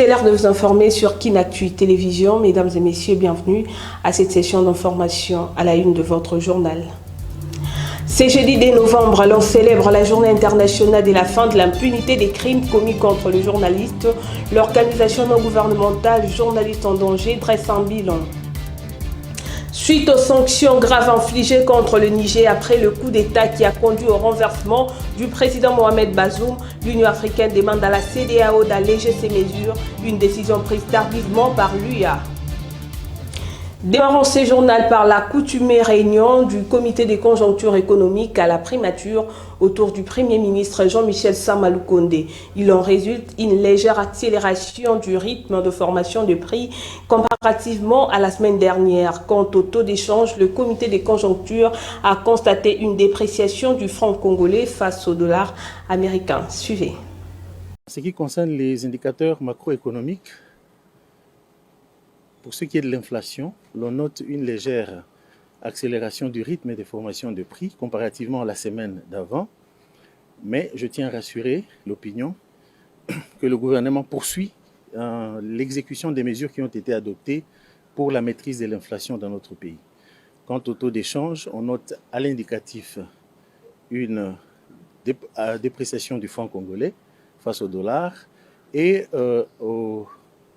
C'est l'heure de vous informer sur KinActu Télévision. Mesdames et messieurs, bienvenue à cette session d'information à la une de votre journal. C'est jeudi 10 novembre, l'on célèbre la journée internationale de la fin de l'impunité des crimes commis contre le journaliste. L'organisation non gouvernementale Journalistes en danger dresse un bilan. Suite aux sanctions graves infligées contre le Niger après le coup d'État qui a conduit au renversement du président Mohamed Bazoum, l'Union africaine demande à la CEDEAO d'alléger ces mesures, une décision prise tardivement par l'UA. Démarrons ce journal par la coutumée réunion du comité des conjonctures économiques à la primature autour du Premier ministre Jean-Michel Sama Lukonde. Il en résulte une légère accélération du rythme de formation de prix comparativement à la semaine dernière. Quant au taux d'échange, le comité des conjonctures a constaté une dépréciation du franc congolais face au dollar américain. Suivez. En ce qui concerne les indicateurs macroéconomiques, pour ce qui est de l'inflation, l'on note une légère accélération du rythme des formations de prix comparativement à la semaine d'avant. Mais je tiens à rassurer l'opinion que le gouvernement poursuit l'exécution des mesures qui ont été adoptées pour la maîtrise de l'inflation dans notre pays. Quant au taux d'échange, on note à l'indicatif une dépréciation du franc congolais face au dollar et au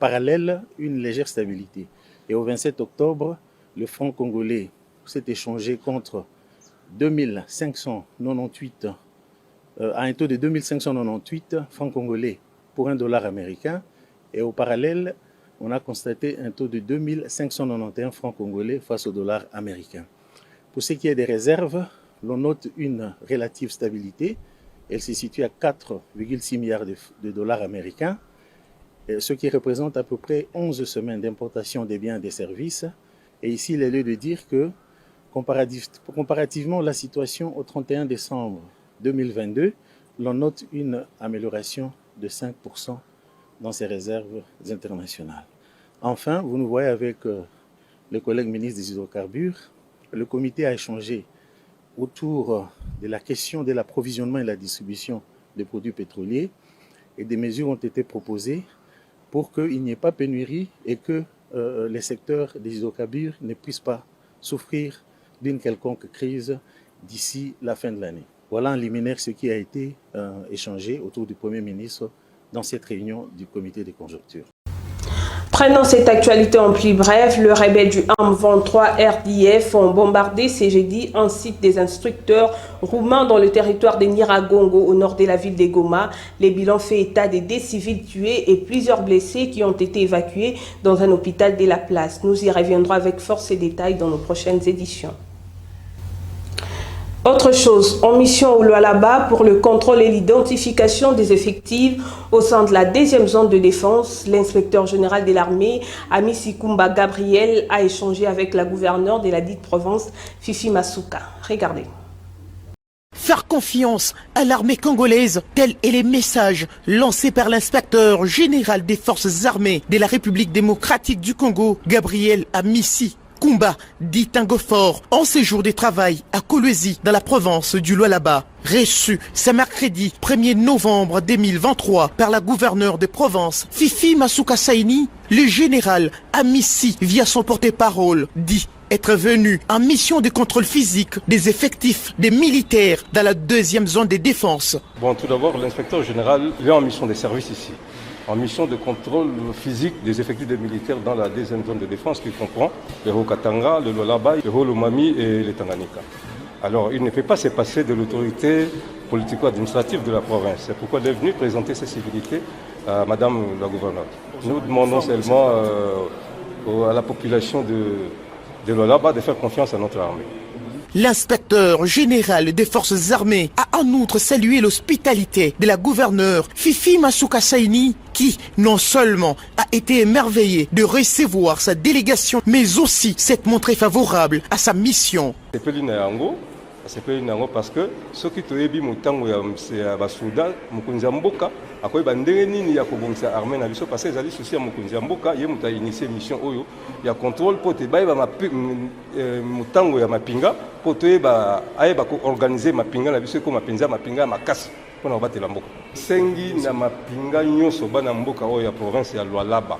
parallèle, une légère stabilité. Et au 27 octobre, le franc congolais s'est échangé contre 2598, à un taux de 2598 francs congolais pour un dollar américain. Et au parallèle, on a constaté un taux de 2591 francs congolais face au dollar américain. Pour ce qui est des réserves, l'on note une relative stabilité. Elle se situe à 4,6 milliards de dollars américains, ce qui représente à peu près 11 semaines d'importation des biens et des services. Et ici, il est lieu de dire que, comparativement à la situation au 31 décembre 2022, l'on note une amélioration de 5% dans ces réserves internationales. Enfin, vous nous voyez avec le collègue ministre des Hydrocarbures, le comité a échangé autour de la question de l'approvisionnement et la distribution des produits pétroliers et des mesures ont été proposées pour qu'il n'y ait pas pénurie et que les secteurs des hydrocarbures ne puissent pas souffrir d'une quelconque crise d'ici la fin de l'année. Voilà en liminaire ce qui a été échangé autour du Premier ministre dans cette réunion du comité des conjonctures. Prenant cette actualité en plus bref, le rebelle du M23 RDF ont bombardé ce jeudi un site des instructeurs roumains dans le territoire de Nyiragongo au nord de la ville de Goma. Les bilans fait état de 10 civils tués et plusieurs blessés qui ont été évacués dans un hôpital de la place. Nous y reviendrons avec force et détails dans nos prochaines éditions. Autre chose, en mission au Lualaba pour le contrôle et l'identification des effectifs au sein de la deuxième zone de défense, l'inspecteur général de l'armée, Amissi Kumba Gabriel, a échangé avec la gouverneure de la dite province, Fifi Masuka. Regardez. Faire confiance à l'armée congolaise, tel est le message lancé par l'inspecteur général des forces armées de la République démocratique du Congo, Gabriel Amissi Kumba, dit Tango-Fort, en séjour de travail à Kolwezi, dans la province du Lualaba. Reçu ce mercredi 1er novembre 2023 par la gouverneure de province, Fifi Masuka Saini, le général Amissi, via son porte-parole, dit être venu en mission de contrôle physique des effectifs des militaires dans la deuxième zone de défense. Bon, tout d'abord, l'inspecteur général vient en mission de service ici, en mission de contrôle physique des effectifs des militaires dans la deuxième zone de défense qui comprend le Haut-Katanga, le Lualaba, le Haut-Lomami et le Tanganyika. Alors, il ne peut pas se passer de l'autorité politico-administrative de la province. C'est pourquoi il est venu présenter ses civilités à Madame la gouverneure. Nous demandons seulement à la population de Lualaba de faire confiance à notre armée. L'inspecteur général des forces armées a en outre salué l'hospitalité de la gouverneure Fifi Masuka Saini qui non seulement a été émerveillée de recevoir sa délégation mais aussi s'est montrée favorable à sa mission. asepeli nango parce que soki toyebi motango ya basoda mokonzi ya mboka akoyeba ndenge nini ya kobongisa armée na biso parce que ezali souci ya mokonzi ya mboka ye moto initié mission oyo ya contrôle po te bayeba motango ya mapinga po toyeba ayeba ko organiser mapinga na biso ko mapinza mapinga makasi pona kobatela mboka. sengi na mapinga nyonso bana mboka oyo ya province ya Lualaba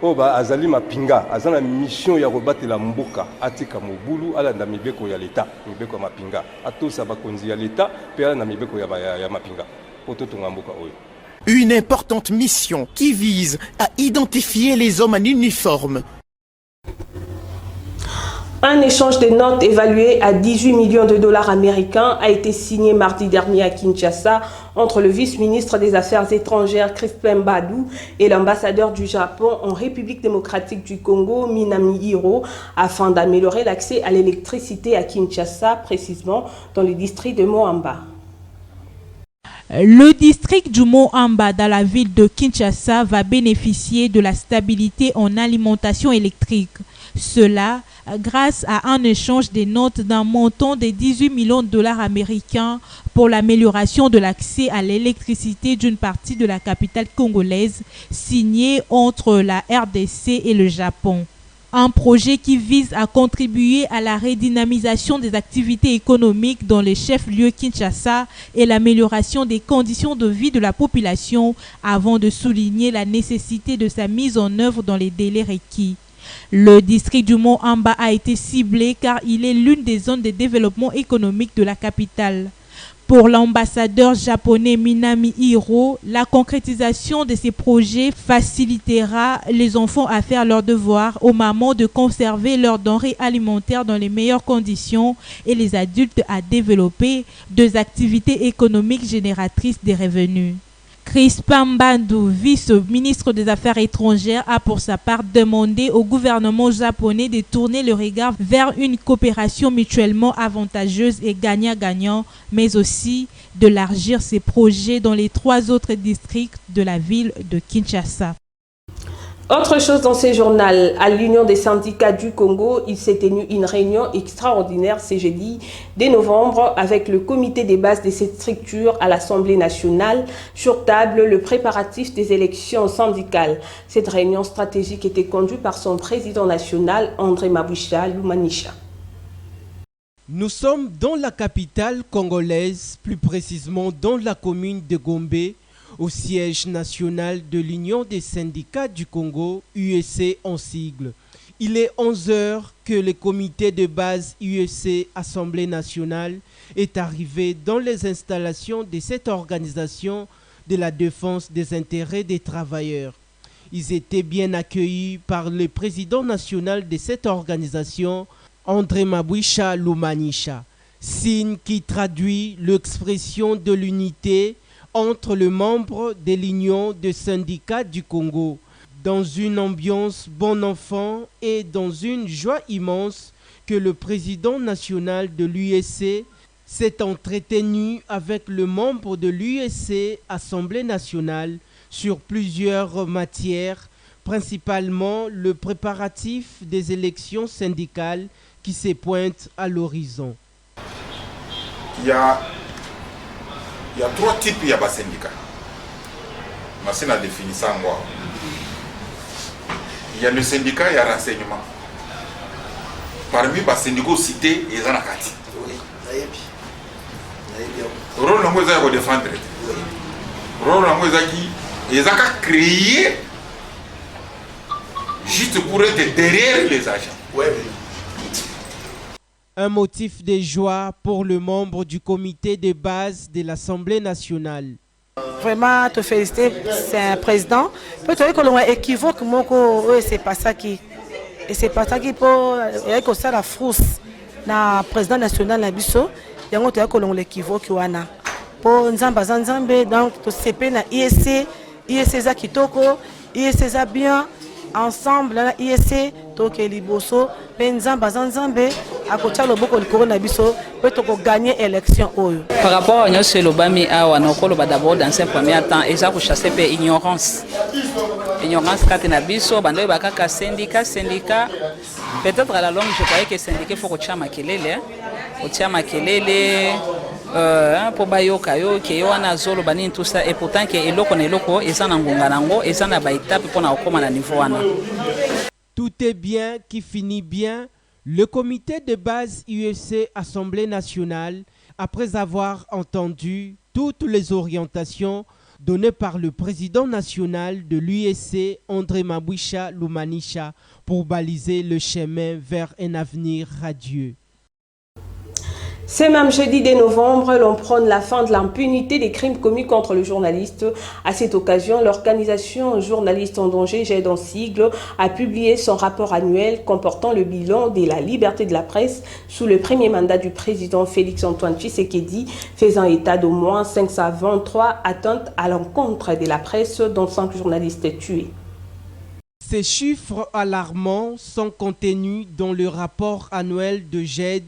oba azali mapinga azana mission ya kobatela mboka atika mobulu ala na mibeko ya leta mibeko ya mapinga atosa bakonzi ya leta pe ala na mibeko ya mapinga ototonga mboka oyo. Une importante mission qui vise à identifier les hommes en uniforme. Un échange de notes évalué à 18 millions de dollars américains a été signé mardi dernier à Kinshasa entre le vice-ministre des Affaires étrangères Crispin Badou et l'ambassadeur du Japon en République démocratique du Congo, Minami Hiro, afin d'améliorer l'accès à l'électricité à Kinshasa, précisément dans le district de Moamba. Le district du Moamba dans la ville de Kinshasa va bénéficier de la stabilité en alimentation électrique. Cela grâce à un échange des notes d'un montant de 18 millions de dollars américains pour l'amélioration de l'accès à l'électricité d'une partie de la capitale congolaise signé entre la RDC et le Japon. Un projet qui vise à contribuer à la redynamisation des activités économiques dans les chefs-lieux Kinshasa et l'amélioration des conditions de vie de la population avant de souligner la nécessité de sa mise en œuvre dans les délais requis. Le district du Moamba a été ciblé car il est l'une des zones de développement économique de la capitale. Pour l'ambassadeur japonais Minami Hiro, la concrétisation de ces projets facilitera les enfants à faire leurs devoirs aux mamans de conserver leurs denrées alimentaires dans les meilleures conditions et les adultes à développer des activités économiques génératrices de revenus. Crispin Badou, vice-ministre des Affaires étrangères, a pour sa part demandé au gouvernement japonais de tourner le regard vers une coopération mutuellement avantageuse et gagnant-gagnant, mais aussi d'élargir ses projets dans les 3 autres districts de la ville de Kinshasa. Autre chose dans ce journal, à l'Union des syndicats du Congo, il s'est tenu une réunion extraordinaire ce jeudi 2 novembre avec le comité des bases de cette structure à l'Assemblée nationale. Sur table, le préparatif des élections syndicales. Cette réunion stratégique était conduite par son président national, André Maboucha Lumanisha. Nous sommes dans la capitale congolaise, plus précisément dans la commune de Gombe, au siège national de l'Union des syndicats du Congo, USC en sigle. Il est 11 heures que le comité de base USC Assemblée nationale est arrivé dans les installations de cette organisation de la défense des intérêts des travailleurs. Ils étaient bien accueillis par le président national de cette organisation, André Maboucha Lumanisha, signe qui traduit l'expression de l'unité entre les membres de l'Union des syndicats du Congo, dans une ambiance bon enfant et dans une joie immense que le président national de l'USC s'est entretenu avec le membre de l'USC Assemblée nationale sur plusieurs matières, principalement le préparatif des élections syndicales qui se pointent à l'horizon. Il y a 3 types de syndicats. Je vais définir ça moi. Il y a le syndicat et le renseignement. Parmi les syndicats cités, il y a un Kati. Le rôle de défendre. Le rôle de créer juste pour être derrière les agents. Un motif de joie pour le membre du comité de base de l'Assemblée nationale. Vraiment, te féliciter, c'est un président. Peut-être que l'on équivoque, c'est pas ça qui. Et c'est pas ça qui peut. Il y a ça la frousse. Na président national na biso, il y a que l'on l'équivoque wana. Pour Nzamba Zanzambe, donc to CP na ISC, ISC za kitoko, ISC za bien. Ensemble, la ISC, toke liboso, Nzamba Zanzambe, à côté de beaucoup de corona biso, peut gagner l'élection. Par rapport à notre lobami, d'abord dans un premier temps, et ça pour chasser l'ignorance. Ignorance quand on a biso, bando bakaka syndicat, peut-être à la longue, je croyais que syndicat faut que tu aies makelele, pour bayoka yo ke yo wana zolo bani tout ça et pourtant que eloko na eloko ezana ngonga nango ezana ba étape pour na okoma na niveau wana. Tout est bien qui finit bien. Le comité de base USC Assemblée nationale, après avoir entendu toutes les orientations données par le président national de l'USC, André Maboucha Lumanisha, pour baliser le chemin vers un avenir radieux. Ce même jeudi 2 novembre, l'on prône la fin de l'impunité des crimes commis contre le journaliste. À cette occasion, l'organisation Journalistes en danger, GED en sigle, a publié son rapport annuel comportant le bilan de la liberté de la presse sous le premier mandat du président Félix-Antoine Tshisekedi, faisant état d'au moins 523 atteintes à l'encontre de la presse, dont 5 journalistes tués. Ces chiffres alarmants sont contenus dans le rapport annuel de GED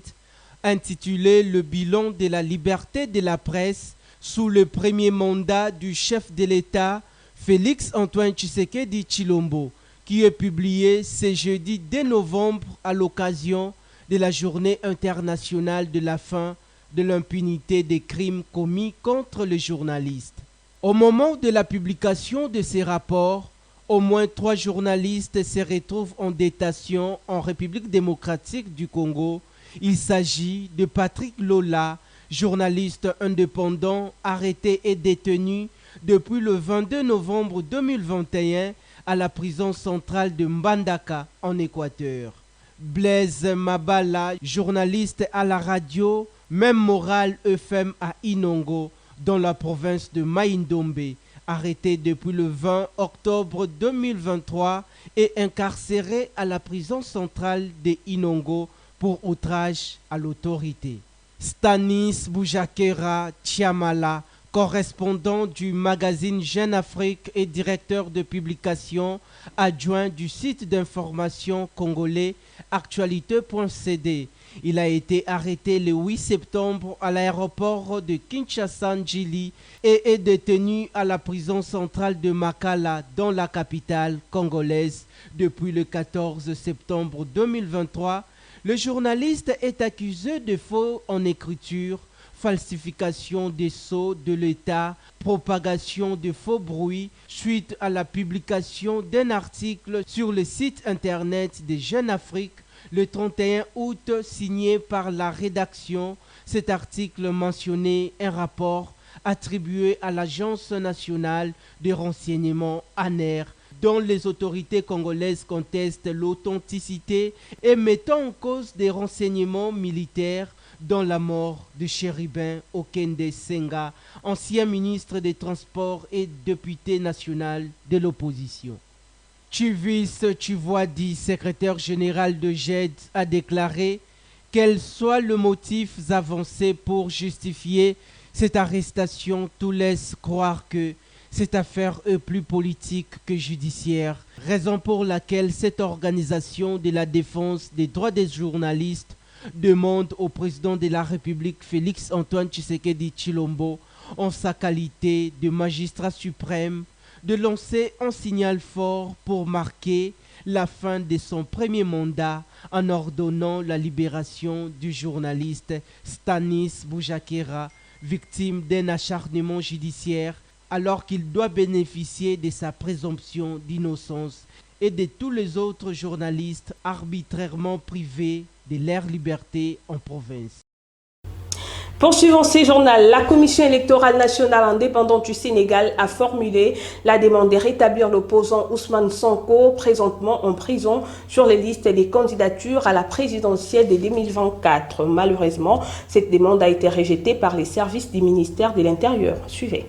intitulé « Le bilan de la liberté de la presse sous le premier mandat du chef de l'État Félix-Antoine Tshisekedi Tshilombo » qui est publié ce jeudi 2 novembre à l'occasion de la journée internationale de la fin de l'impunité des crimes commis contre les journalistes. Au moment de la publication de ces rapports, au moins 3 journalistes se retrouvent en détention en République démocratique du Congo. Il s'agit de Patrick Lola, journaliste indépendant arrêté et détenu depuis le 22 novembre 2021 à la prison centrale de Mbandaka en Équateur. Blaise Mabala, journaliste à la radio Même Morale FM à Inongo dans la province de Maïndombe, arrêté depuis le 20 octobre 2023 et incarcéré à la prison centrale de Inongo pour outrage à l'autorité. Stanis Boujakera Tiamala, correspondant du magazine Jeune Afrique et directeur de publication adjoint du site d'information congolais actualité.cd. Il a été arrêté le 8 septembre à l'aéroport de Kinshasa-Njili et est détenu à la prison centrale de Makala dans la capitale congolaise depuis le 14 septembre 2023. Le journaliste est accusé de faux en écriture, falsification des sceaux de l'État, propagation de faux bruits suite à la publication d'un article sur le site internet de Jeune Afrique le 31 août signé par la rédaction. Cet article mentionnait un rapport attribué à l'Agence nationale de renseignement ANER dont les autorités congolaises contestent l'authenticité et mettant en cause des renseignements militaires dans la mort de Chérubin Okende Senga, ancien ministre des Transports et député national de l'opposition. Chivis Chivwadi, secrétaire général de GED, a déclaré quels soient les motifs avancés pour justifier cette arrestation, tout laisse croire que cette affaire est plus politique que judiciaire, raison pour laquelle cette organisation de la défense des droits des journalistes demande au président de la République Félix-Antoine Tshisekedi Tshilombo, en sa qualité de magistrat suprême, de lancer un signal fort pour marquer la fin de son premier mandat en ordonnant la libération du journaliste Stanis Boujakera, victime d'un acharnement judiciaire, alors qu'il doit bénéficier de sa présomption d'innocence et de tous les autres journalistes arbitrairement privés de leur liberté en province. Poursuivons ces journaux. La Commission électorale nationale indépendante du Sénégal a formulé la demande de rétablir l'opposant Ousmane Sonko, présentement en prison, sur les listes des candidatures à la présidentielle de 2024. Malheureusement, cette demande a été rejetée par les services du ministère de l'Intérieur. Suivez.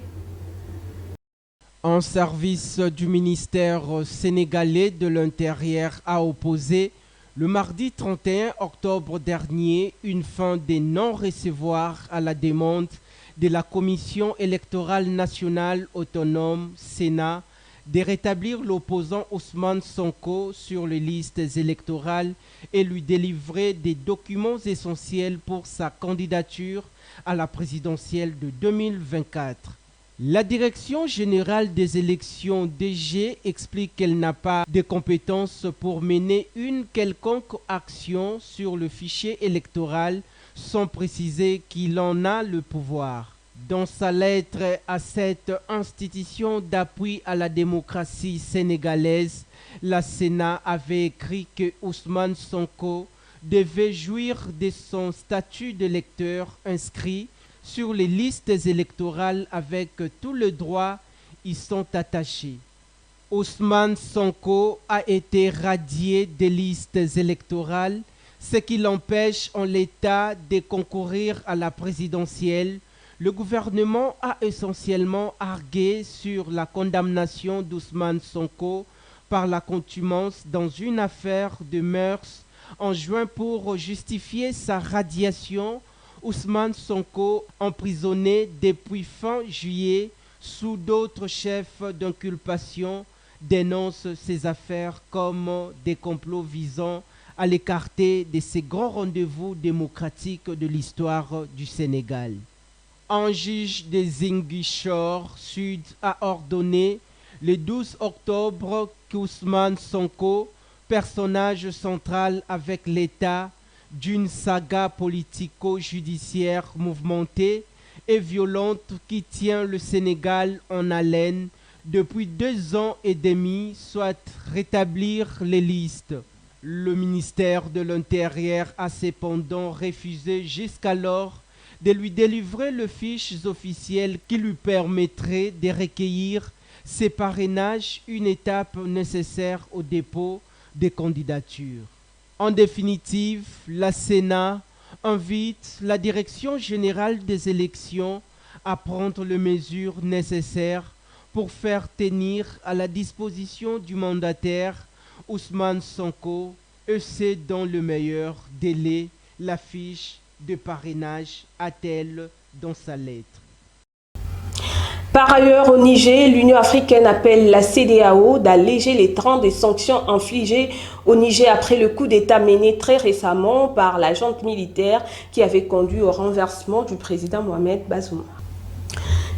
Un service du ministère sénégalais de l'Intérieur a opposé le mardi 31 octobre dernier une fin de non-recevoir à la demande de la Commission électorale nationale autonome Sénat de rétablir l'opposant Ousmane Sonko sur les listes électorales et lui délivrer des documents essentiels pour sa candidature à la présidentielle de 2024. La Direction générale des élections DG explique qu'elle n'a pas de compétences pour mener une quelconque action sur le fichier électoral sans préciser qu'il en a le pouvoir. Dans sa lettre à cette institution d'appui à la démocratie sénégalaise, la Sénat avait écrit que Ousmane Sonko devait jouir de son statut d'électeur inscrit sur les listes électorales avec tout le droit y sont attachés. Ousmane Sonko a été radié des listes électorales, ce qui l'empêche en l'état de concourir à la présidentielle. Le gouvernement a essentiellement argué sur la condamnation d'Ousmane Sonko par la contumace dans une affaire de mœurs en juin pour justifier sa radiation. Ousmane Sonko, emprisonné depuis fin juillet sous d'autres chefs d'inculpation, dénonce ces affaires comme des complots visant à l'écarter de ces grands rendez-vous démocratiques de l'histoire du Sénégal. Un juge de Ziguinchor Sud a ordonné le 12 octobre qu'Ousmane Sonko, personnage central avec l'État d'une saga politico-judiciaire mouvementée et violente qui tient le Sénégal en haleine depuis 2 ans et demi, soit rétablir les listes. Le ministère de l'Intérieur a cependant refusé jusqu'alors de lui délivrer le fiche officiel qui lui permettrait de recueillir ses parrainages, une étape nécessaire au dépôt des candidatures. En définitive, la Sénat invite la Direction générale des élections à prendre les mesures nécessaires pour faire tenir à la disposition du mandataire Ousmane Sonko, et c'est dans le meilleur délai la fiche de parrainage, a-t-elle dans sa lettre. Par ailleurs, au Niger, l'Union africaine appelle la CEDEAO d'alléger les 30 des sanctions infligées au Niger après le coup d'État mené très récemment par la junte militaire qui avait conduit au renversement du président Mohamed Bazoum.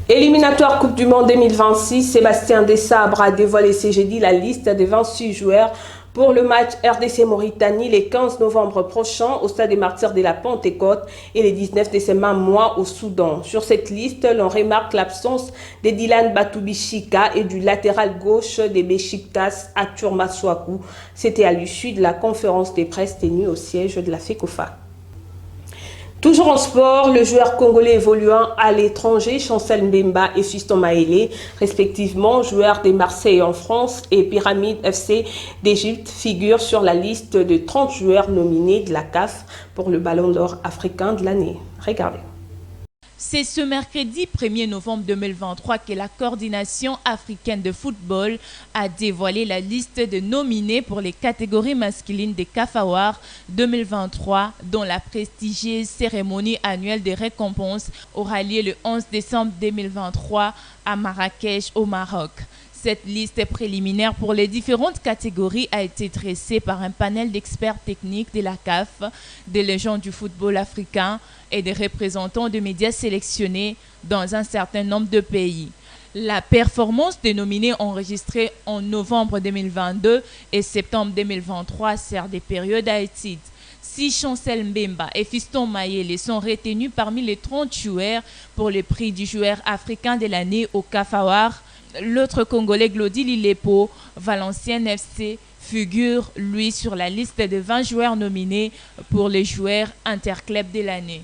Éliminatoire Coupe du Monde 2026, Sébastien Desabre a dévoilé ce jeudi la liste des 26 joueurs pour le match RDC-Mauritanie le 15 novembre prochain au stade des Martyrs de la Pentecôte et le 19 de ce même mois au Soudan. Sur cette liste, l'on remarque l'absence de Dylan Batoubishika et du latéral gauche des Besiktas, Arthur Masuaku. C'était à l'issue de la conférence de presse tenue au siège de la FECOFA. Toujours en sport, le joueur congolais évoluant à l'étranger, Chancel Mbemba et Fiston Maélé, respectivement joueurs de Marseille en France et Pyramide FC d'Égypte, figurent sur la liste de 30 joueurs nominés de la CAF pour le Ballon d'Or africain de l'année. Regardez. C'est ce mercredi 1er novembre 2023 que la coordination africaine de football a dévoilé la liste de nominés pour les catégories masculines des CAF Awards 2023, dont la prestigieuse cérémonie annuelle des récompenses aura lieu le 11 décembre 2023 à Marrakech au Maroc. Cette liste préliminaire pour les différentes catégories a été dressée par un panel d'experts techniques de la CAF, des légendes du football africain et des représentants de médias sélectionnés dans un certain nombre de pays. La performance des nominés enregistrée en novembre 2022 et septembre 2023 sert des périodes à étude. Si Chancel Mbemba et Fiston Maélé sont retenus parmi les 30 joueurs pour le prix du joueur africain de l'année au CAF Awards, l'autre Congolais Glody Lilepo, Valenciennes FC, figure lui sur la liste de 20 joueurs nominés pour les joueurs interclubs de l'année.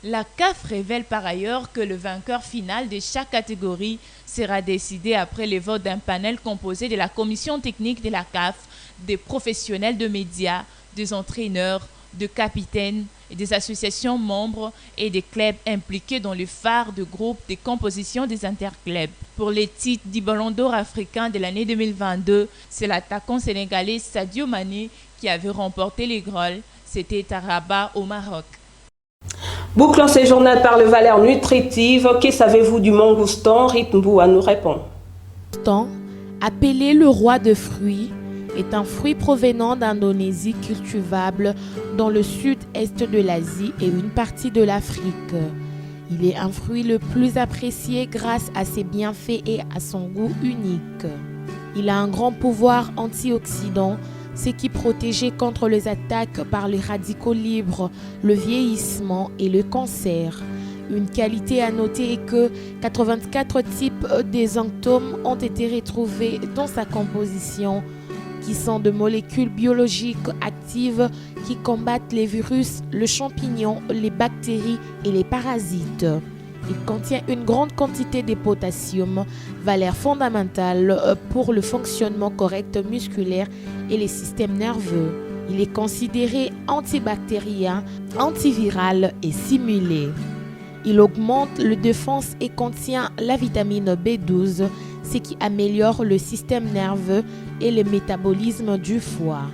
La CAF révèle par ailleurs que le vainqueur final de chaque catégorie sera décidé après le vote d'un panel composé de la commission technique de la CAF, des professionnels de médias, des entraîneurs, de capitaines et des associations membres et des clubs impliqués dans le phare de groupe de composition des interclubs. Pour les titres du Ballon d'Or africain de l'année 2022, c'est l'attaquant sénégalais Sadio Mané qui avait remporté les Grolles. C'était à Rabat au Maroc. Bouclons ce journal par le valeur nutritive. Que savez-vous du mangoustan? Ritmboua nous répond. Appelé le roi de fruits, est un fruit provenant d'Indonésie cultivable dans le sud-est de l'Asie et une partie de l'Afrique. Il est un fruit le plus apprécié grâce à ses bienfaits et à son goût unique. Il a un grand pouvoir antioxydant, ce qui protège contre les attaques par les radicaux libres, le vieillissement et le cancer. Une qualité à noter est que 84 types d'exanctomes ont été retrouvés dans sa composition, qui sont de molécules biologiques actives qui combattent les virus, les champignons, les bactéries et les parasites. Il contient une grande quantité de potassium, valeur fondamentale pour le fonctionnement correct musculaire et les systèmes nerveux. Il est considéré antibactérien, antiviral et simulé. Il augmente la défense et contient la vitamine B12, ce qui améliore le système nerveux et le métabolisme du foie.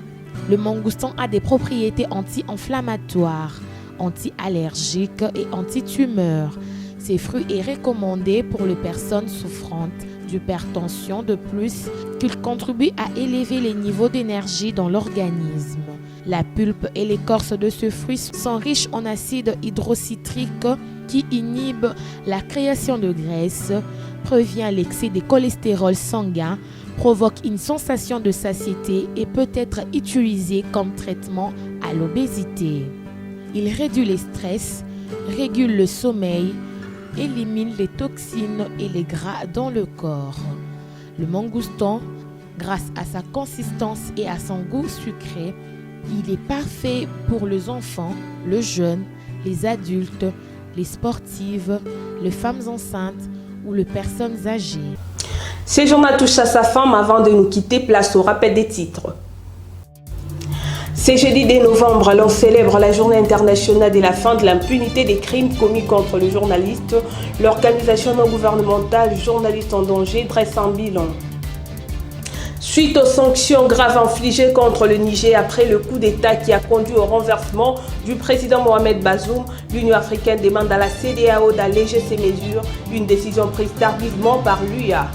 Le mangoustan a des propriétés anti-inflammatoires, anti-allergiques et anti-tumeurs. Ces fruits est recommandé pour les personnes souffrantes d'hypertension, de plus qu'il contribue à élever les niveaux d'énergie dans l'organisme. La pulpe et l'écorce de ce fruit sont riches en acide hydrocitrique qui inhibe la création de graisse, prévient l'excès de cholestérol sanguin, provoque une sensation de satiété et peut être utilisé comme traitement à l'obésité. Il réduit le stress, régule le sommeil, élimine les toxines et les gras dans le corps. Le mangoustan, grâce à sa consistance et à son goût sucré, il est parfait pour les enfants, les jeunes, les adultes, les sportives, les femmes enceintes ou les personnes âgées. Ce journal touche à sa fin, mais avant de nous quitter, place au rappel des titres. Ce jeudi 2 novembre, l'on célèbre la journée internationale de la fin de l'impunité des crimes commis contre le journaliste. L'organisation non gouvernementale Journalistes en danger dresse un bilan. Suite aux sanctions graves infligées contre le Niger après le coup d'État qui a conduit au renversement du président Mohamed Bazoum, l'Union africaine demande à la CEDEAO d'alléger ces mesures, une décision prise tardivement par l'UA.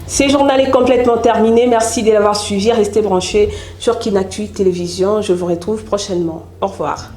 Ce journal est complètement terminé. Merci de l'avoir suivi. Restez branchés sur Kinactu Télévision. Je vous retrouve prochainement. Au revoir.